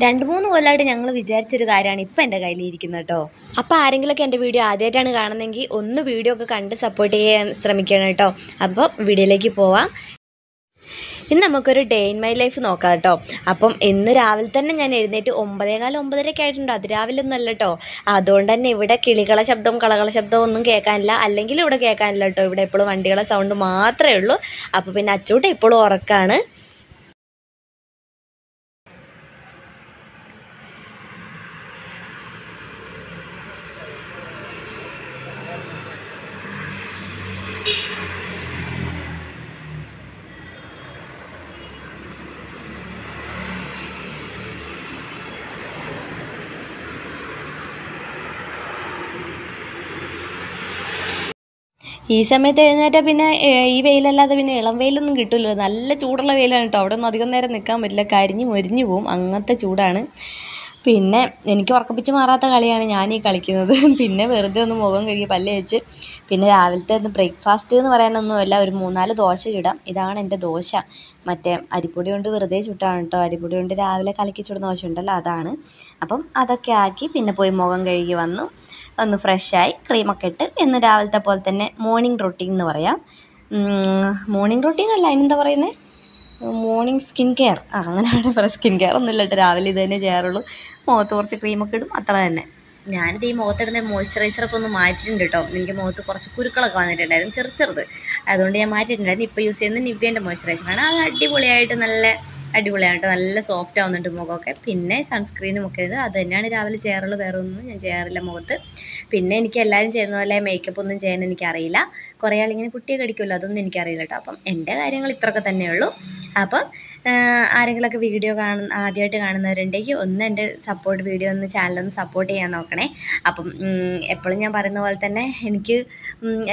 2-3 കൊല്ലമായിട്ട് ഞങ്ങൾ വിചാരിച്ചൊരു കാര്യമാണ് ഇപ്പം എൻ്റെ കയ്യിലിരിക്കുന്നത് കേട്ടോ. അപ്പോൾ ആരെങ്കിലുമൊക്കെ എൻ്റെ വീഡിയോ ആദ്യമായിട്ടാണ് കാണുന്നതെങ്കിൽ ഒന്ന് വീഡിയോ ഒക്കെ കണ്ട് സപ്പോർട്ട് ചെയ്യാൻ ശ്രമിക്കണം കേട്ടോ. അപ്പോൾ വീഡിയോയിലേക്ക് പോവാം. ഇന്ന് നമുക്കൊരു ഡേ ഇൻ മൈ ലൈഫ് നോക്കാം കേട്ടോ. അപ്പം ഇന്ന് രാവിലെ തന്നെ ഞാൻ എഴുന്നേറ്റ് 9:15 9:30 ആയിട്ടുണ്ട്. അതിരാവിലെ ഒന്നും അല്ല കേട്ടോ. അതുകൊണ്ട് തന്നെ ഇവിടെ കിളികളെ ശബ്ദം കളകള ശബ്ദം ഒന്നും കേൾക്കാനില്ല, അല്ലെങ്കിൽ ഇവിടെ കേൾക്കാനില്ല കേട്ടോ. ഇവിടെ എപ്പോഴും വണ്ടികളെ സൗണ്ട് മാത്രമേ ഉള്ളൂ. അപ്പോൾ പിന്നെ അച്ചൂട്ട ഇപ്പോഴും ഉറക്കാണ്. ഈ സമയത്ത് എഴുന്നേറ്റാൽ പിന്നെ ഈ വെയിലല്ലാതെ പിന്നെ ഇളം വെയിലൊന്നും കിട്ടില്ലല്ലോ. നല്ല ചൂടുള്ള വെയിലാണ് കേട്ടോ. അവിടെ ഒന്നും അധികം നേരം നിൽക്കാൻ പറ്റില്ല, കരിഞ്ഞ് മൊരിഞ്ഞു പോവും, അങ്ങനത്തെ ചൂടാണ്. പിന്നെ എനിക്ക് ഉറക്കപ്പിച്ച് മാറാത്ത കളിയാണ് ഞാൻ ഈ കളിക്കുന്നത്. പിന്നെ വെറുതെ ഒന്ന് മുഖം കഴുകി പല്ല് വെച്ച് പിന്നെ രാവിലത്തെ ഒന്ന് ബ്രേക്ക്ഫാസ്റ്റ് എന്ന് പറയാനൊന്നുമല്ല, ഒരു 3-4 ദോശ ചുടാം. ഇതാണ് എൻ്റെ ദോശ. മറ്റേ അരിപ്പൊടി കൊണ്ട് വെറുതെ ചുട്ടാണ് കേട്ടോ. അരിപ്പൊടി കൊണ്ട് രാവിലെ കലക്കി ചുടുന്ന ദോശ ഉണ്ടല്ലോ, അതാണ്. അപ്പം അതൊക്കെ ആക്കി പിന്നെ പോയി മുഖം കഴുകി വന്നു, ഒന്ന് ഫ്രഷായി ക്രീമൊക്കെ ഇട്ട് ഇന്ന് രാവിലത്തെ പോലെ തന്നെ മോർണിംഗ് റൊട്ടീൻ എന്ന് പറയാം. മോർണിംഗ് റൊട്ടീൻ അല്ല, അതിനെന്താ പറയുന്നത്, മോർണിംഗ് സ്കിൻ കെയർ. അങ്ങനെ വേണേൽ പറയാം. സ്കിൻ കെയർ ഒന്നും ഇല്ല കേട്ടോ, രാവിലെ ഇത് തന്നെ ചെയ്യാറുള്ളൂ. മുഖത്ത് കുറച്ച് ക്രീമൊക്കെ ഇടും, അത്ര തന്നെ. ഞാനിത് ഈ മുഖത്തിടുന്ന മോയ്സ്ചറൈസറൊക്കെ ഒന്ന് മാറ്റിയിട്ടുണ്ട് കേട്ടോ. എനിക്ക് മുഖത്ത് കുറച്ച് കുരുക്കളൊക്കെ വന്നിട്ടുണ്ടായിരുന്നു, ചെറുത്. അതുകൊണ്ട് ഞാൻ മാറ്റിയിട്ടുണ്ടായിരുന്നു. ഇപ്പോൾ യൂസ് ചെയ്യുന്നത് നിവ്യേൻ്റെ മോയ്സ്ചറൈസറാണ്. അത് അടിപൊളിയായിട്ട് അടിപൊളിയായിട്ട് നല്ല സോഫ്റ്റ് ആവുന്നുണ്ട് മുഖമൊക്കെ. പിന്നെ സൺസ്ക്രീനും ഒക്കെ ഇത് അത് തന്നെയാണ് രാവിലെ ചെയ്യാറുള്ളൂ. വേറെ ഒന്നും ഞാൻ ചെയ്യാറില്ല മുഖത്ത്. പിന്നെ എനിക്ക് എല്ലാവരും ചെയ്യുന്ന പോലെ മേക്കപ്പ് ഒന്നും ചെയ്യാൻ എനിക്കറിയില്ല. കുറേ ആളിങ്ങനെ കുട്ടിയൊക്കെ അടിക്കുമല്ലോ, അതൊന്നും എനിക്കറിയില്ല കേട്ടോ. അപ്പം എൻ്റെ കാര്യങ്ങൾ ഇത്രയൊക്കെ തന്നെയുള്ളൂ. അപ്പം ആരെങ്കിലുമൊക്കെ വീഡിയോ ആദ്യമായിട്ട് കാണുന്നവരുണ്ടെങ്കിൽ ഒന്ന് എൻ്റെ വീഡിയോ ഒന്ന് ചാനലൊന്ന് സപ്പോർട്ട് ചെയ്യാൻ നോക്കണേ. അപ്പം എപ്പോഴും ഞാൻ പറയുന്ന പോലെ തന്നെ എനിക്ക്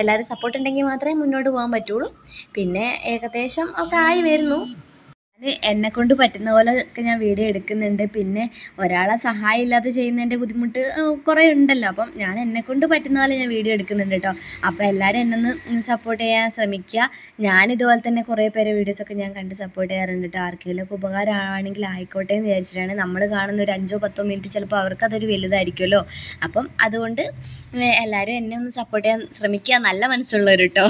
എല്ലാവരും സപ്പോർട്ട് ഉണ്ടെങ്കിൽ മാത്രമേ മുന്നോട്ട് പോകാൻ പറ്റുള്ളൂ. പിന്നെ ഏകദേശം ഒക്കെ ആയി വരുന്നു. എന്നെക്കൊണ്ട് പറ്റുന്ന പോലെ ഒക്കെ ഞാൻ വീഡിയോ എടുക്കുന്നുണ്ട്. പിന്നെ ഒരാളെ സഹായം ഇല്ലാതെ ചെയ്യുന്നതിൻ്റെ ബുദ്ധിമുട്ട് കുറേ ഉണ്ടല്ലോ. അപ്പം ഞാൻ എന്നെക്കൊണ്ട് പറ്റുന്ന പോലെ ഞാൻ വീഡിയോ എടുക്കുന്നുണ്ട് കേട്ടോ. അപ്പോൾ എല്ലാവരും എന്നെ ഒന്ന് സപ്പോർട്ട് ചെയ്യാൻ ശ്രമിക്കുക. ഞാനിതുപോലെ തന്നെ കുറേ പേരെ വീഡിയോസൊക്കെ ഞാൻ കണ്ട് സപ്പോർട്ട് ചെയ്യാറുണ്ട് കേട്ടോ. ആർക്കെങ്കിലുമൊക്കെ ഉപകാരമാണെങ്കിൽ ആയിക്കോട്ടെ എന്ന് വിചാരിച്ചിട്ടാണ്. നമ്മൾ കാണുന്ന ഒരു 5-10 മിനിറ്റ് ചിലപ്പോൾ അവർക്കതൊരു വലുതായിരിക്കുമല്ലോ. അപ്പം അതുകൊണ്ട് എല്ലാവരും എന്നെ ഒന്ന് സപ്പോർട്ട് ചെയ്യാൻ ശ്രമിക്കുക, നല്ല മനസ്സുള്ളവർ കേട്ടോ.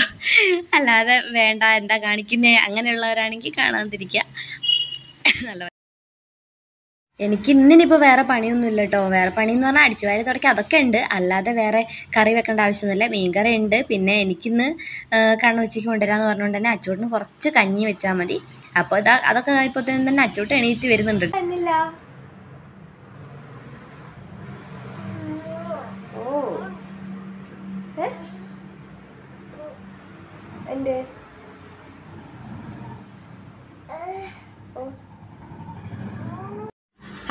അല്ലാതെ വേണ്ട എന്താ കാണിക്കുന്നത് അങ്ങനെയുള്ളവരാണെങ്കിൽ കാണാതിരിക്കുക. നല്ല എനിക്ക് ഇന്നിപ്പോൾ വേറെ പണിയൊന്നുമില്ല കേട്ടോ. വേറെ പണിയെന്ന് പറഞ്ഞാൽ അടിച്ചു വാരി തുടയ്ക്കുക അതൊക്കെ ഉണ്ട്. അല്ലാതെ വേറെ കറി വെക്കേണ്ട ആവശ്യമൊന്നുമില്ല. മീൻ കറി ഉണ്ട്. പിന്നെ എനിക്കിന്ന് ഉച്ചയ്ക്ക് കൊണ്ടുവരാമെന്ന് പറഞ്ഞുകൊണ്ട് തന്നെ അച്ചൂട്ടിന് കുറച്ച് കഞ്ഞി വെച്ചാൽ മതി. അപ്പോൾ അതൊക്കെ ഇപ്പോൾ തന്നെ അച്ചൂട്ട് എണീറ്റ് വരുന്നുണ്ട്. എൻ്റെ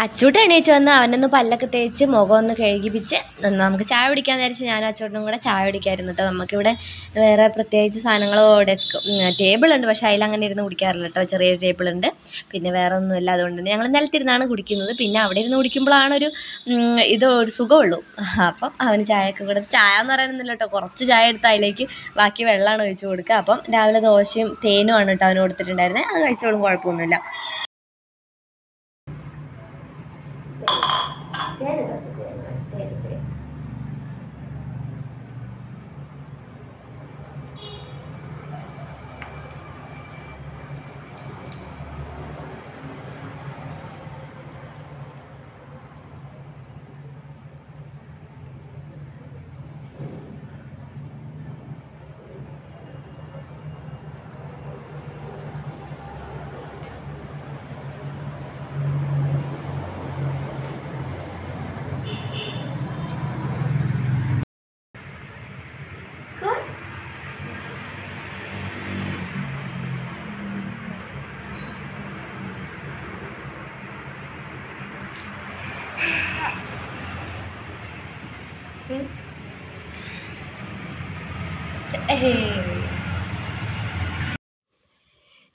അച്ചൂട്ട് എണീച്ച് വന്ന് അവനൊന്ന് പല്ലൊക്കെ തേച്ച് മുഖം ഒന്ന് കഴുകിപ്പിച്ച് നമുക്ക് ചായ കുടിക്കാൻ വിചാരിച്ച് ഞാനും അച്ചൂട്ടനും കൂടെ ചായ കുടിക്കായിരുന്നു കേട്ടോ. നമുക്കിവിടെ വേറെ പ്രത്യേകിച്ച് സാധനങ്ങളോ ടേബിളുണ്ട്, പക്ഷേ അതിലങ്ങനെ ഇരുന്ന് കുടിക്കാറില്ല കേട്ടോ. ചെറിയൊരു ടേബിളുണ്ട്, പിന്നെ വേറെ ഒന്നുമില്ല. അതുകൊണ്ട് തന്നെ ഞങ്ങൾ നിലത്തിരുന്നാണ് കുടിക്കുന്നത്. പിന്നെ അവിടെ ഇരുന്ന് കുടിക്കുമ്പോഴാണ് ഒരു സുഖമുള്ളൂ. അപ്പം അവന് ചായയൊക്കെ കൊടുത്ത്, ചായ എന്ന് പറയാനൊന്നുമില്ല കേട്ടോ, കുറച്ച് ചായ എടുത്ത് അതിലേക്ക് ബാക്കി വെള്ളമാണ് ഒഴിച്ച് കൊടുക്കുക. അപ്പം രാവിലെ ദോശയും തേനുമാണ് കേട്ടോ അവന് കൊടുത്തിട്ടുണ്ടായിരുന്നത്. അത് കഴിച്ചോളും, കുഴപ്പമൊന്നുമില്ല.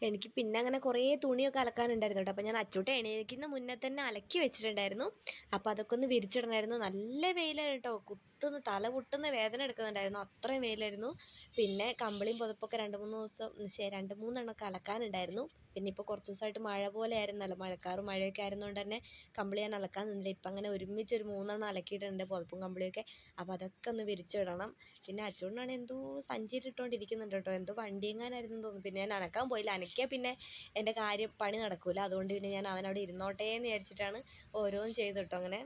എനിക്ക് പിന്നെ അങ്ങനെ കുറേ തുണിയൊക്കെ അലക്കാനുണ്ടായിരുന്നു കേട്ടോ. അപ്പോൾ ഞാൻ അച്ചൂട്ട എണീക്കുന്ന മുന്നേ തന്നെ അലക്കി വെച്ചിട്ടുണ്ടായിരുന്നു. അപ്പോൾ അതൊക്കെ ഒന്ന് വിരിച്ചിടണമായിരുന്നു. നല്ല വെയിലാണ് കേട്ടോ, തല പൊട്ടുന്ന വേദന എടുക്കുന്നുണ്ടായിരുന്നു, അത്രയും വെയിലായിരുന്നു. പിന്നെ കമ്പിളിയും പുതപ്പൊക്കെ 2-3 എണ്ണമൊക്കെ അലക്കാനുണ്ടായിരുന്നു. പിന്നെ ഇപ്പോൾ കുറച്ച് ദിവസമായിട്ട് മഴ പോലെ ആയിരുന്നല്ലോ, മഴക്കാറും മഴയൊക്കെ ആയിരുന്നുകൊണ്ട് തന്നെ കമ്പിളി ഞാൻ അലക്കാൻ നിന്നില്ല. ഇപ്പം അങ്ങനെ ഒരുമിച്ച് ഒരു 3 അലക്കിയിട്ടുണ്ട് പുതപ്പും കമ്പിളിയൊക്കെ. അപ്പോൾ അതൊക്കെ ഒന്ന് വിരിച്ചിടണം. പിന്നെ അച്ചൂടിനാണ് എന്തോ സഞ്ചിയിലിട്ടുകൊണ്ടിരിക്കുന്നുണ്ട് കേട്ടോ, എന്തോ വണ്ടിയെങ്ങാനായിരുന്നു തോന്നുന്നു. പിന്നെ ഞാൻ അനക്കാൻ പോയില്ല, അനക്കിയാൽ പിന്നെ എൻ്റെ കാര്യം പണി നടക്കൂല. അതുകൊണ്ട് പിന്നെ ഞാൻ അവനവിടെ ഇരുന്നോട്ടേ എന്ന് വിചാരിച്ചിട്ടാണ് ഓരോന്നും ചെയ്തു കേട്ടോ. അങ്ങനെ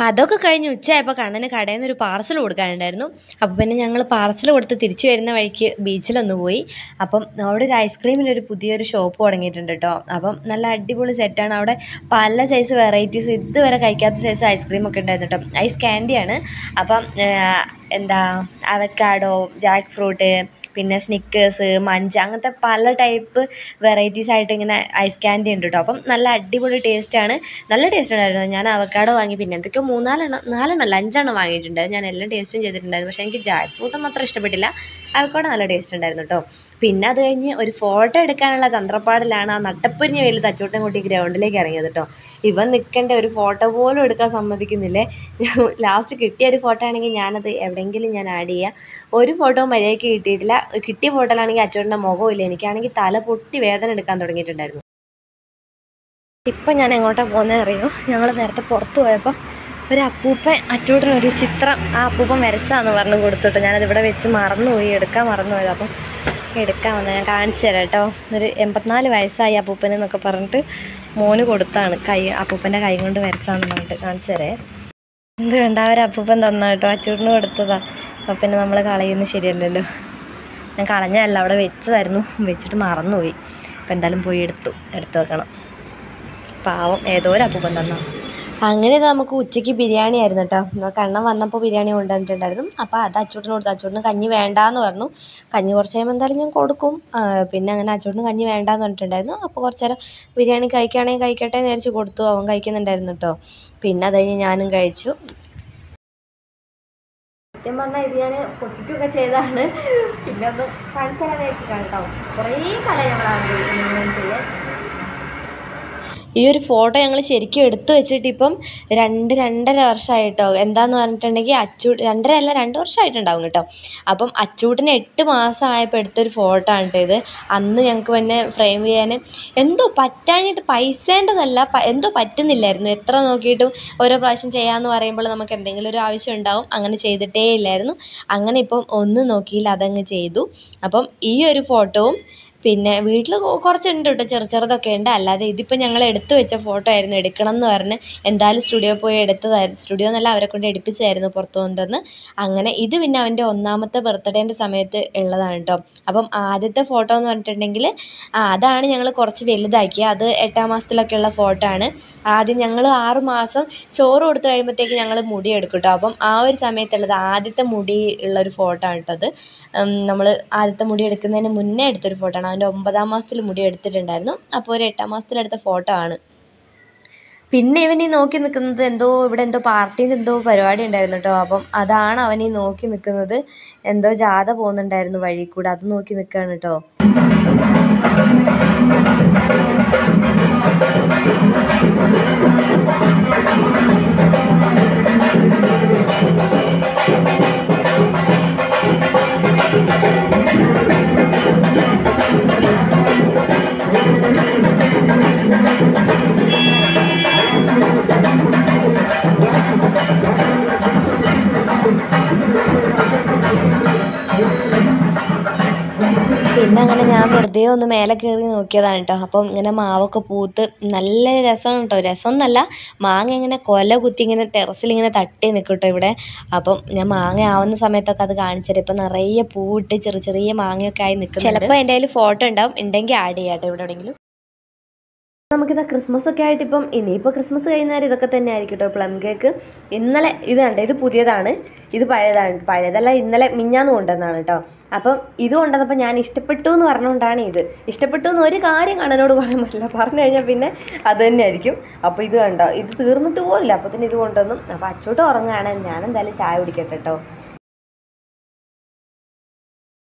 അതൊക്കെ കഴിഞ്ഞ് ഉച്ചയായപ്പോൾ കണ്ണന് കടയിൽ നിന്ന് ഒരു പാർസൽ കൊടുക്കാനുണ്ടായിരുന്നു. അപ്പോൾ പിന്നെ ഞങ്ങൾ പാർസൽ കൊടുത്ത് തിരിച്ചു വരുന്ന വഴിക്ക് ബീച്ചിലൊന്ന് പോയി. അപ്പം അവിടെ ഒരു ഐസ്ക്രീമിൻ്റെ ഒരു പുതിയൊരു ഷോപ്പ് തുടങ്ങിയിട്ടുണ്ട് കേട്ടോ. അപ്പം നല്ല അടിപൊളി സെറ്റാണ്. അവിടെ പല സൈസ് വെറൈറ്റീസ് ഇതുവരെ കഴിക്കാത്ത സൈസ് ഐസ്ക്രീമൊക്കെ ഉണ്ടായിരുന്നു കേട്ടോ. ഐസ് ക്യാൻഡിയാണ്. അപ്പം എന്താ അവക്കാഡോ, ജാക്ക് ഫ്രൂട്ട്, പിന്നെ സ്നിക്കേഴ്സ്, മഞ്ച്, അങ്ങനത്തെ പല ടൈപ്പ് വെറൈറ്റീസ് ആയിട്ട് ഇങ്ങനെ ഐസ് ക്യാൻഡി ഉണ്ട് കേട്ടോ. അപ്പം നല്ല അടിപൊളി ടേസ്റ്റാണ്, നല്ല ടേസ്റ്റ് ഉണ്ടായിരുന്നു. ഞാൻ അവക്കാഡോ വാങ്ങി, പിന്നെ എന്തൊക്കെയോ 5 വാങ്ങിയിട്ടുണ്ട്. ഞാൻ എല്ലാം ടേസ്റ്റും ചെയ്തിട്ടുണ്ടായിരുന്നു. പക്ഷേ എനിക്ക് ജാക്ക് ഫ്രൂട്ടൊന്നും അത്ര ഇഷ്ടപ്പെട്ടില്ല. അവക്കാഡോ നല്ല ടേസ്റ്റ് ഉണ്ടായിരുന്നു കേട്ടോ. പിന്നെ അത് കഴിഞ്ഞ് ഒരു ഫോട്ടോ എടുക്കാനുള്ള തന്ത്രപ്പാടിലാണ് ആ നട്ടപ്പൊരിഞ്ഞ വെയിൽ തച്ചോട്ടം കൂട്ടി ഗ്രൗണ്ടിലേക്ക് ഇറങ്ങിയത് കേട്ടോ. ഇവൻ നിൽക്കേണ്ട, ഒരു ഫോട്ടോ പോലും എടുക്കാൻ സമ്മതിക്കുന്നില്ലേ. ലാസ്റ്റ് കിട്ടിയ ഒരു ഫോട്ടോ ആണെങ്കിൽ ഞാനത് എവിടെയെങ്കിലും ഞാൻ ആഡ് ചെയ്യുക. ഒരു ഫോട്ടോ മര്യാദയ്ക്ക് കിട്ടിയിട്ടില്ല. കിട്ടിയ ഫോട്ടോയിലാണെങ്കിൽ അച്ചോട്ടൻ്റെ മുഖവും ഇല്ല. എനിക്കാണെങ്കിൽ തല പൊട്ടി വേദന എടുക്കാൻ തുടങ്ങിയിട്ടുണ്ടായിരുന്നു. ഇപ്പം ഞാൻ എങ്ങോട്ടാണ് പോകുന്നത് അറിയോ? ഞങ്ങൾ നേരത്തെ പുറത്ത് പോയപ്പോൾ ഒരു അപ്പൂപ്പൻ അച്ചൂട്ടനൊരു ചിത്രം ആ അപ്പൂപ്പൻ വരച്ചാന്ന് പറഞ്ഞു കൊടുത്തിട്ട് ഞാനതിവിടെ വെച്ച് മറന്നുപോയി, എടുക്കാൻ മറന്നുപോയത്. അപ്പം എടുക്കാൻ വന്നത് ഞാൻ കാണിച്ചു തരാം കേട്ടോ. ഒരു 84 വയസ്സായി അപ്പൂപ്പന് എന്നൊക്കെ പറഞ്ഞിട്ട് മോന് കൊടുത്താണ്. അപ്പൂപ്പൻ്റെ കൈ കൊണ്ട് വരച്ചാന്ന് പറഞ്ഞിട്ട് കാണിച്ചു തരേ. എന്ത് വേണ്ട, ഒരു അപ്പൂപ്പൻ തന്നാ കേട്ടോ, അച്ചൂട്ടിന് കൊടുത്തതാ. അപ്പം പിന്നെ നമ്മൾ കളയുന്നത് ശരിയല്ലല്ലോ. ഞാൻ കളഞ്ഞതല്ല, അവിടെ വെച്ചതായിരുന്നു, വെച്ചിട്ട് മറന്നുപോയി. അപ്പം എന്തായാലും പോയി എടുത്തു വെക്കണം. പാവം, ഏതോ ഒരു അപ്പൂപ്പൻ തന്നാ. അങ്ങനെ നമുക്ക് ഉച്ചയ്ക്ക് ബിരിയാണി ആയിരുന്നു കേട്ടോ. കണ്ണൻ വന്നപ്പോൾ ബിരിയാണി കൊണ്ടുവന്നിട്ടുണ്ടായിരുന്നു. അപ്പോൾ അത് അച്ചൂട്ടിന് കൊടുത്തു. അച്ചൂട്ടിന് കഞ്ഞി വേണ്ടാന്ന് പറഞ്ഞു. കഞ്ഞി കുറച്ച് കഴിയുമ്പോൾ എന്തായാലും ഞാൻ കൊടുക്കും. പിന്നെ അങ്ങനെ അച്ചൂട്ടിന് കഞ്ഞി വേണ്ടാന്ന് പറഞ്ഞിട്ടുണ്ടായിരുന്നു. അപ്പോൾ കുറച്ച് നേരം ബിരിയാണി കഴിക്കുകയാണെങ്കിൽ കഴിക്കട്ടെ എന്ന് വിചാരിച്ച് കൊടുത്തു. അവൻ കഴിക്കുന്നുണ്ടായിരുന്നു കേട്ടോ. പിന്നെ അത് കഴിഞ്ഞ് ഞാനും കഴിച്ചു. സത്യം പറഞ്ഞാൽ ഇത് ഞാൻ പൊട്ടിക്കുകയൊക്കെ ചെയ്താണ്. പിന്നെ ഒന്ന് കാണിച്ചു തരാൻ വെച്ചിട്ടാണ് കേട്ടോ. കുറേ കാലം ഞങ്ങൾ ആഗ്രഹിക്കുന്നു ചെയ്യാൻ. ഈ ഒരു ഫോട്ടോ ഞങ്ങൾ ശരിക്കും എടുത്തു വെച്ചിട്ട് ഇപ്പം 2-2.5 വർഷമായിട്ടോ. എന്താന്ന് പറഞ്ഞിട്ടുണ്ടെങ്കിൽ 2.5 അല്ല 2 വർഷമായിട്ടുണ്ടാവും കേട്ടോ. അപ്പം അച്ചൂട്ടിന് 8 മാസം ആയപ്പോൾ എടുത്തൊരു ഫോട്ടോ ആണ് കേട്ടോ ഇത്. അന്ന് ഞങ്ങൾക്ക് പിന്നെ ഫ്രെയിം ചെയ്യാൻ എന്തോ പറ്റാഞ്ഞിട്ട്, പൈസേൻ്റെതല്ല, എന്തോ പറ്റുന്നില്ലായിരുന്നു. എത്ര നോക്കിയിട്ടും ഓരോ പ്രാവശ്യം ചെയ്യാമെന്ന് പറയുമ്പോൾ നമുക്ക് എന്തെങ്കിലും ഒരു ആവശ്യം ഉണ്ടാവും. അങ്ങനെ ചെയ്തിട്ടേ ഇല്ലായിരുന്നു. അങ്ങനെ ഇപ്പം ഒന്നും നോക്കിയില്ല, അതങ്ങ് ചെയ്തു. അപ്പം ഈ ഒരു ഫോട്ടോവും പിന്നെ വീട്ടിൽ കുറച്ചുണ്ട് കേട്ടോ, ചെറുതൊക്കെ ഉണ്ട്. അല്ലാതെ ഇതിപ്പോൾ ഞങ്ങൾ എടുത്തു വെച്ച ഫോട്ടോ ആയിരുന്നു. എടുക്കണം എന്ന് പറഞ്ഞ് എന്തായാലും സ്റ്റുഡിയോ പോയി എടുത്തതായിരുന്നു. സ്റ്റുഡിയോ എന്നല്ല, അവരെ കൊണ്ട് എടുപ്പിച്ചായിരുന്നു പുറത്തു കൊണ്ടുവന്ന്. അങ്ങനെ ഇത് പിന്നെ അവൻ്റെ 1ാമത്തെ ബർത്ത്ഡേൻ്റെ സമയത്ത് ഉള്ളതാണ് കേട്ടോ. അപ്പം ആദ്യത്തെ ഫോട്ടോ എന്ന് പറഞ്ഞിട്ടുണ്ടെങ്കിൽ അതാണ് ഞങ്ങൾ കുറച്ച് വലുതാക്കിയത്. അത് 8ാം മാസത്തിലൊക്കെ ഉള്ള ഫോട്ടോ ആണ്. ആദ്യം ഞങ്ങൾ 6 മാസം ചോറ് കൊടുത്തു കഴിയുമ്പോഴത്തേക്ക് ഞങ്ങൾ മുടി എടുക്കും കേട്ടോ. അപ്പം ആ ഒരു സമയത്തുള്ളത് ആദ്യത്തെ മുടി ഉള്ളൊരു ഫോട്ടോ ആണ് കേട്ടോ അത്. നമ്മൾ ആദ്യത്തെ മുടി എടുക്കുന്നതിന് മുന്നേ എടുത്തൊരു ഫോട്ടോ ആണ്. അവൻ്റെ 9ാം മാസത്തിൽ മുടി എടുത്തിട്ടുണ്ടായിരുന്നു. അപ്പോൾ ഒരു 8ാം മാസത്തിലെടുത്ത ഫോട്ടോ ആണ്. പിന്നെ ഇവൻ ഈ നോക്കി നിൽക്കുന്നത് ഇവിടെ എന്തോ പാർട്ടീൻ്റെ എന്തോ പരിപാടി ഉണ്ടായിരുന്നു കേട്ടോ. അപ്പം അതാണ് അവൻ ഈ നോക്കി നിൽക്കുന്നത്. എന്തോ ജാഥ പോകുന്നുണ്ടായിരുന്നു വഴി കൂടെ, അത് നോക്കി നിൽക്കുകയാണ് കേട്ടോ. പിന്നെ അങ്ങനെ ഞാൻ വെറുതെ ഒന്ന് മേലെ കയറി നോക്കിയതാണ് കേട്ടോ. അപ്പം ഇങ്ങനെ മാവൊക്കെ പൂത്ത് നല്ല രസമാണ് കേട്ടോ. രസം എന്നല്ല, മാങ്ങ ഇങ്ങനെ കൊല കുത്തി ഇങ്ങനെ ടെറസിൽ ഇങ്ങനെ തട്ടി നിൽക്കും കേട്ടോ ഇവിടെ. അപ്പം ഞാൻ മാങ്ങ ആവുന്ന സമയത്തൊക്കെ അത് കാണിച്ചിട്ട് ഇപ്പം നിറയെ പൂവിട്ട് ചെറിയ ചെറിയ മാങ്ങയൊക്കെ ആയി നിൽക്കും. ചിലപ്പോൾ എൻ്റെ കയ്യിൽ ഫോട്ടോ ഉണ്ടാവും, ഉണ്ടെങ്കിൽ ആഡ് ചെയ്യാം കേട്ടോ ഇവിടെ എവിടെയെങ്കിലും. നമുക്കിതാ ക്രിസ്മസ് ഒക്കെ ആയിട്ട് ഇപ്പം ഇനിയിപ്പോൾ ക്രിസ്മസ് കഴിയുന്നവരെ ഇതൊക്കെ തന്നെ ആയിരിക്കും കേട്ടോ. പ്ലം കേക്ക് ഇന്നലെ ഇത് കണ്ടേ, ഇത് പുതിയതാണ്, ഇത് പഴയതല്ല, ഇന്നലെ മിഞ്ഞാന്ന് കൊണ്ടുവന്നതാണ് കേട്ടോ. അപ്പം ഇത് കൊണ്ടുവന്നപ്പോൾ ഞാൻ ഇഷ്ടപ്പെട്ടു എന്ന് പറഞ്ഞുകൊണ്ടാണ് ഇത്. ഇഷ്ടപ്പെട്ടു എന്ന് ഒരു കാര്യം കണ്ണനോട് പറയാൻ പറ്റില്ല, പറഞ്ഞു കഴിഞ്ഞാൽ പിന്നെ അത് തന്നെ ആയിരിക്കും. അപ്പോൾ ഇത് കണ്ടോ, ഇത് തീർന്നിട്ട് പോലില്ല, അപ്പോൾ തന്നെ ഇത് കൊണ്ടുവന്നു. അപ്പോൾ അച്ചോട്ട് ഉറങ്ങുകയാണ്, ഞാൻ എന്തായാലും ചായ കുടിക്കട്ടെ കേട്ടോ.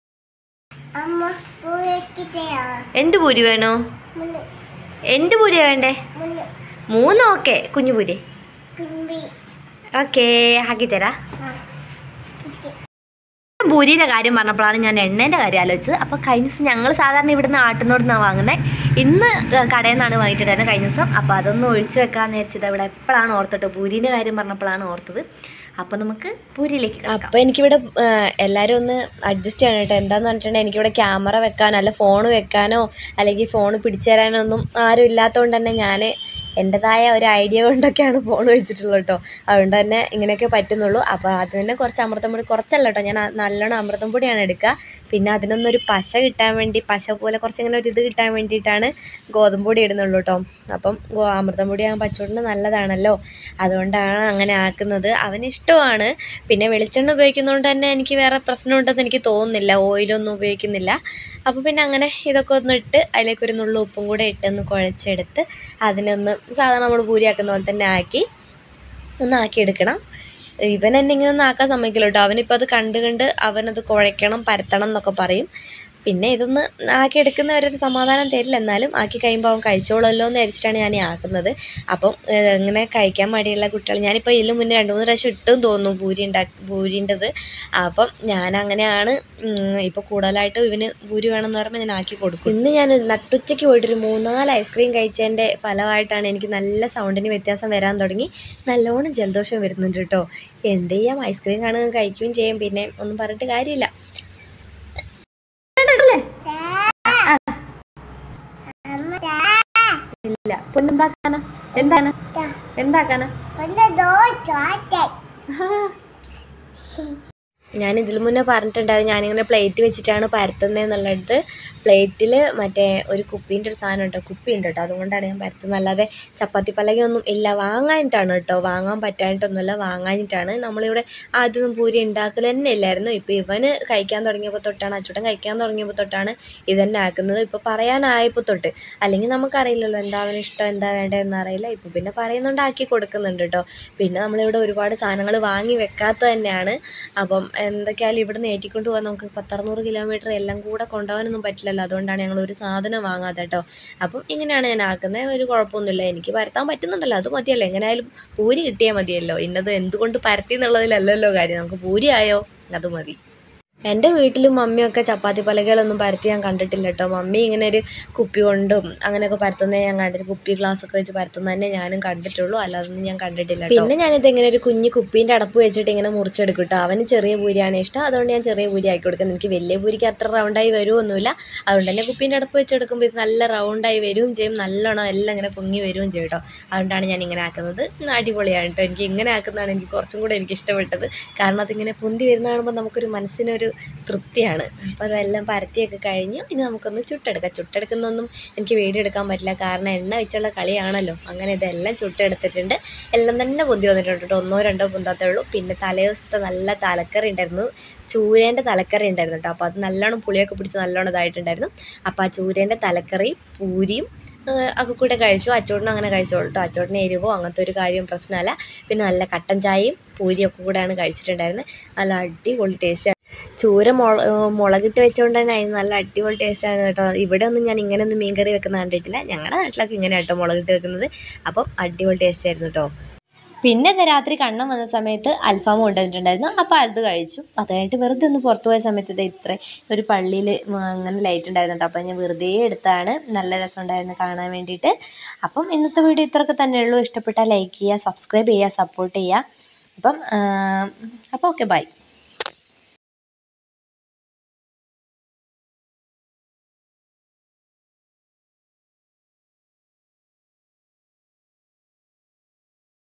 എന്ത് പൂരി വേണോ? എന്ത് പൂരിയാ വേണ്ടേ? 3 ഓക്കെ, കുഞ്ഞു പൂരി ഓക്കെ ആക്കി തരാം. പൂരിയുടെ കാര്യം പറഞ്ഞപ്പോഴാണ് ഞാൻ എണ്ണേൻ്റെ കാര്യം ആലോചിച്ചത്. അപ്പോൾ കഴിഞ്ഞ ദിവസം ഞങ്ങൾ സാധാരണ ഇവിടുന്ന് ആട്ടുന്നോടുന്നാണ് വാങ്ങുന്നത്, ഇന്ന് കടയിൽ നിന്നാണ് വാങ്ങിയിട്ടുണ്ടായിരുന്നത് കഴിഞ്ഞ ദിവസം. അപ്പോൾ അതൊന്ന് ഒഴിച്ച് വെക്കാമെന്ന് വെച്ചത് ഇവിടെ എപ്പോഴാണ് ഓർത്തിട്ടോ, പൂരീൻ്റെ കാര്യം പറഞ്ഞപ്പോഴാണ് ഓർത്തത്. അപ്പോൾ നമുക്ക് പൂരിയിലേക്ക്. അപ്പോൾ എനിക്കിവിടെ എല്ലാവരും ഒന്ന് അഡ്ജസ്റ്റ് ചെയ്യണം കേട്ടോ. എന്താണെന്ന് പറഞ്ഞിട്ടുണ്ടെങ്കിൽ എനിക്കിവിടെ ക്യാമറ വെക്കാനോ അല്ല ഫോൺ വെക്കാനോ അല്ലെങ്കിൽ ഫോൺ പിടിച്ചു തരാനോ ഒന്നും ആരും ഇല്ലാത്തതുകൊണ്ട് തന്നെ ഞാൻ എൻ്റെതായ ഒരു ഐഡിയ കൊണ്ടൊക്കെയാണ് ഫോൺ വെച്ചിട്ടുള്ളത് കേട്ടോ. അതുകൊണ്ട് തന്നെ ഇങ്ങനെയൊക്കെ പറ്റുന്നുള്ളൂ. അപ്പോൾ അതിന് തന്നെ കുറച്ച് അമൃതം പൊടി, കുറച്ചല്ല കേട്ടോ, ഞാൻ നല്ലോണം അമൃതം പൊടിയാണ് എടുക്കുക. പിന്നെ അതിനൊന്നൊരു പശ കിട്ടാൻ വേണ്ടി, പശ പോലെ കുറച്ചിങ്ങനെ ഒരു ഇത് കിട്ടാൻ വേണ്ടിയിട്ടാണ് ഗോതമ്പ് പൊടി ഇടുന്നുള്ളൂ കേട്ടോ. അപ്പം അമൃതം പൊടി ആകുമ്പോൾ പച്ചോടിന് നല്ലതാണല്ലോ, അതുകൊണ്ടാണ് അങ്ങനെ ആക്കുന്നത്. അവനിഷ്ടമാണ്. പിന്നെ വെളിച്ചെണ്ണ ഉപയോഗിക്കുന്നതുകൊണ്ട് തന്നെ എനിക്ക് വേറെ പ്രശ്നമുണ്ടെന്ന് എനിക്ക് തോന്നുന്നില്ല, ഓയിലൊന്നും ഉപയോഗിക്കുന്നില്ല. അപ്പോൾ പിന്നെ അങ്ങനെ ഇതൊക്കെ ഒന്ന് ഇട്ട് അതിലേക്കൊരു നുള്ളു ഉപ്പും കൂടെ ഇട്ടൊന്ന് കുഴച്ചെടുത്ത് അതിനൊന്ന് സാധാരണ നമ്മൾ പൂരിയാക്കുന്ന പോലെ തന്നെ ആക്കി ഒന്ന് ആക്കിയെടുക്കണം. ഇവൻ എന്നെ ഇങ്ങനെ ഒന്നും ആക്കാൻ സമ്മതിക്കില്ല കേട്ടോ. അവനിപ്പോൾ അത് കണ്ട് അവനത് കുഴയ്ക്കണം, പരത്തണം എന്നൊക്കെ പറയും. പിന്നെ ഇതൊന്ന് ആക്കിയെടുക്കുന്നവരൊരു സമാധാനം തരില്ല, എന്നാലും ആക്കി കഴിയുമ്പോൾ അവൻ കഴിച്ചോളല്ലോ എന്ന് വിചാരിച്ചിട്ടാണ് ഞാൻ ആക്കുന്നത്. അപ്പം ഇങ്ങനെ കഴിക്കാൻ മടിയുള്ള കുട്ടികൾ, ഞാനിപ്പോൾ ഇതിന് മുന്നേ 2-3 പ്രാവശ്യം ഇട്ടെന്ന് തോന്നുന്നു പൂരിൻ്റെത്. അപ്പം ഞാനങ്ങനെയാണ് ഇപ്പോൾ കൂടുതലായിട്ടും ഇവന് പൂരി വേണമെന്ന് പറയുമ്പോൾ ഞാൻ ആക്കി കൊടുക്കും. ഇന്ന് ഞാൻ നട്ടുച്ചയ്ക്ക് പോയിട്ടൊരു 3-4 ഐസ്ക്രീം കഴിച്ചതിൻ്റെ ഫലമായിട്ടാണ് എനിക്ക് നല്ല സൗണ്ടിന് വ്യത്യാസം വരാൻ തുടങ്ങി. നല്ലോണം ജലദോഷം വരുന്നുണ്ട് കേട്ടോ. എന്ത് ചെയ്യാം, ഐസ്ക്രീം കാണുകയും കഴിക്കുകയും ചെയ്യും, പിന്നെ ഒന്നും പറഞ്ഞിട്ട് കാര്യമില്ല. ഇല്ല പൊന്നെന്താക്കാനാ, എന്താക്കാനാ ഞാൻ ഇതിൽ മുന്നേ പറഞ്ഞിട്ടുണ്ടായിരുന്നു, ഞാനിങ്ങനെ പ്ലേറ്റ് വെച്ചിട്ടാണ് പരത്തുന്നതെന്നുള്ളത്. പ്ലേറ്റിൽ മറ്റേ ഒരു കുപ്പീൻ്റെ ഒരു സാധനം ഉണ്ടോ, കുപ്പി ഉണ്ട് കേട്ടോ, അതുകൊണ്ടാണ് ഞാൻ പരത്തുന്നത്. അല്ലാതെ ചപ്പാത്തി പലകയൊന്നും ഇല്ല, വാങ്ങാനിട്ടാണ് കേട്ടോ. വാങ്ങാൻ പറ്റാനിട്ടൊന്നുമല്ല, വാങ്ങാനിട്ടാണ്. നമ്മളിവിടെ ആദ്യമൊന്നും പൂരി ഉണ്ടാക്കൽ തന്നെ ഇല്ലായിരുന്നു. ഇപ്പോൾ ഇവന് കഴിക്കാൻ തുടങ്ങിയപ്പോൾ തൊട്ടാണ്, അച്ചൂട്ടൻ കഴിക്കാൻ തുടങ്ങിയപ്പോൾ തൊട്ടാണ് ഇതന്നെ ആക്കുന്നത്. ഇപ്പോൾ പറയാനായപ്പോൾ തൊട്ട്, അല്ലെങ്കിൽ നമുക്കറിയില്ലല്ലോ എന്താ അവന് ഇഷ്ടം എന്താ വേണ്ടതെന്ന് അറിയില്ല. ഇപ്പോൾ പിന്നെ പറയുന്നുണ്ട് ആക്കി കൊടുക്കുന്നുണ്ട് കേട്ടോ. പിന്നെ നമ്മളിവിടെ ഒരുപാട് സാധനങ്ങൾ വാങ്ങി വെക്കാത്തത് തന്നെയാണ്. അപ്പം എന്തൊക്കെയായാലും ഇവിടുന്ന് ഏറ്റിക്കൊണ്ട് പോകാൻ നമുക്ക് 100-600 കിലോമീറ്റർ എല്ലാം കൂടെ കൊണ്ടുപോകാനൊന്നും പറ്റില്ലല്ലോ. അതുകൊണ്ടാണ് ഞങ്ങൾ ഒരു സാധനം വാങ്ങാതെ കേട്ടോ. അപ്പം ഇങ്ങനെയാണ് ഞാൻ ആക്കുന്നത്, ഒരു കുഴപ്പമൊന്നുമില്ല. എനിക്ക് പരത്താൻ പറ്റുന്നുണ്ടല്ലോ, അത് മതിയല്ലോ. എങ്ങനെയായാലും പൂരി കിട്ടിയാൽ മതിയല്ലോ. ഇന്നത് എന്തുകൊണ്ട് പരത്തി എന്നുള്ളതിലല്ലല്ലോ കാര്യം, നമുക്ക് പൂരി ആയോ അത് മതി. എൻ്റെ വീട്ടിലും മമ്മിയൊക്കെ ചപ്പാത്തി പലകയിലൊന്നും പരത്തി ഞാൻ കണ്ടിട്ടില്ല കേട്ടോ. മമ്മി ഇങ്ങനെ ഒരു കുപ്പി കൊണ്ടും അങ്ങനെയൊക്കെ പരത്തുന്നത് ഞാൻ കണ്ടിട്ട്, കുപ്പി ഗ്ലാസ്സൊക്കെ വെച്ച് പരത്തുന്നത് തന്നെ ഞാനും കണ്ടിട്ടുള്ളൂ, അല്ലാതൊന്നും ഞാൻ കണ്ടിട്ടില്ല. പിന്നെ ഞാനിത് ഇങ്ങനെ ഒരു കുഞ്ഞ് കുപ്പീൻ്റെ അടപ്പ് വെച്ചിട്ട് ഇങ്ങനെ മുറിച്ചെടുക്കും കേട്ടോ. അവന് ചെറിയ പൂരിയാണ് ഇഷ്ടം, അതുകൊണ്ട് ഞാൻ ചെറിയ പൂരി ആക്കി കൊടുക്കുന്നത്. എനിക്ക് വലിയ പൂരിക്ക് അത്ര റൗണ്ടായി വരുമൊന്നുമില്ല, അതുകൊണ്ട് തന്നെ കുപ്പീൻ്റെ അടപ്പ് വെച്ചെടുക്കുമ്പോൾ ഇത് നല്ല റൗണ്ടായി വരികയും ചെയ്യും, നല്ലോണം എല്ലാം ഇങ്ങനെ പൊങ്ങി വരികയും ചെയ്യും കേട്ടോ. അതുകൊണ്ടാണ് ഞാൻ ഇങ്ങനെ ആക്കുന്നത്. അടിപൊളിയാണ് കേട്ടോ. എനിക്ക് ഇങ്ങനെ ആക്കുന്നതാണ് എനിക്ക് കുറച്ചും കൂടെ എനിക്ക് ഇഷ്ടപ്പെട്ടത്. കാരണം അതിങ്ങനെ പൊന്തി വരുന്ന കാണുമ്പോൾ നമുക്കൊരു മനസ്സിനൊരു തൃപ്തിയാണ്. അപ്പോൾ അതെല്ലാം പരത്തിയൊക്കെ കഴിഞ്ഞു. ഇനി നമുക്കൊന്ന് ചുട്ടെടുക്കാം. ചുട്ടെടുക്കുന്നൊന്നും എനിക്ക് വീഡിയോ എടുക്കാൻ പറ്റില്ല, കാരണം എണ്ണ വെച്ചുള്ള കളിയാണല്ലോ. അങ്ങനെ ഇതെല്ലാം ചുട്ടെടുത്തിട്ടുണ്ട്. എല്ലാം തന്നെ പൊന്തി വന്നിട്ടുണ്ട് കേട്ടോ, 1-2 പൊന്താത്തേ ഉള്ളൂ. പിന്നെ തലേദിവസത്തെ നല്ല തലക്കറി ഉണ്ടായിരുന്നു, ചൂരേൻ്റെ തലക്കറി ഉണ്ടായിരുന്നു കേട്ടോ. അപ്പോൾ അത് നല്ലോണം പുളിയൊക്കെ പിടിച്ച് നല്ലോണം ഇതായിട്ടുണ്ടായിരുന്നു. അപ്പോൾ ആ ചൂരേൻ്റെ തലക്കറി പൂരിയും ഒക്കെ കൂടെ കഴിച്ചു. അച്ചോട്ടനും അങ്ങനെ കഴിച്ചോളൂ കേട്ടോ. അച്ചോട്ടന് എരിവോ അങ്ങനത്തെ ഒരു കാര്യം പ്രശ്നമല്ല. പിന്നെ നല്ല കട്ടൻ ചായയും പൂരിയൊക്കെ കൂടെയാണ് കഴിച്ചിട്ടുണ്ടായിരുന്നത്. നല്ല അടിപൊളി ടേസ്റ്റാണ്. ചൂര മുളകിട്ട് വെച്ചുകൊണ്ട് തന്നെ അതിന് നല്ല അടിപൊളി ടേസ്റ്റാണ് കേട്ടോ. ഇവിടെ ഒന്നും ഞാൻ ഇങ്ങനെയൊന്നും മീൻ കറി വെക്കുന്ന കണ്ടിട്ടില്ല, ഞങ്ങളുടെ നാട്ടിലൊക്കെ ഇങ്ങനെ കേട്ടോ മുളകിട്ട് വെക്കുന്നത്. അപ്പം അടിപൊളി ടേസ്റ്റ് ആയിരുന്നു കേട്ടോ. പിന്നെ രാത്രി കണ്ണം വന്ന സമയത്ത് അൽഫാം കൊണ്ടുവന്നിട്ടുണ്ടായിരുന്നു, അപ്പോൾ അത് കഴിച്ചു. അത് കഴിഞ്ഞിട്ട് വെറുതെ ഒന്ന് പുറത്ത് പോയ സമയത്ത് ഇത് ഇത്ര ഒരു പള്ളിയിൽ അങ്ങനെ ലൈറ്റ് ഉണ്ടായിരുന്നു കേട്ടോ. അപ്പോൾ ഞാൻ വെറുതെ എടുത്താണ്, നല്ല രസമുണ്ടായിരുന്നു കാണാൻ വേണ്ടിയിട്ട്. അപ്പം ഇന്നത്തെ വീഡിയോ ഇത്രയൊക്കെ തന്നെ ഉള്ളൂ. ഇഷ്ടപ്പെട്ടാൽ ലൈക്ക് ചെയ്യുക, സബ്സ്ക്രൈബ് ചെയ്യുക, സപ്പോർട്ട് ചെയ്യുക. അപ്പം ഓക്കെ, ബൈ.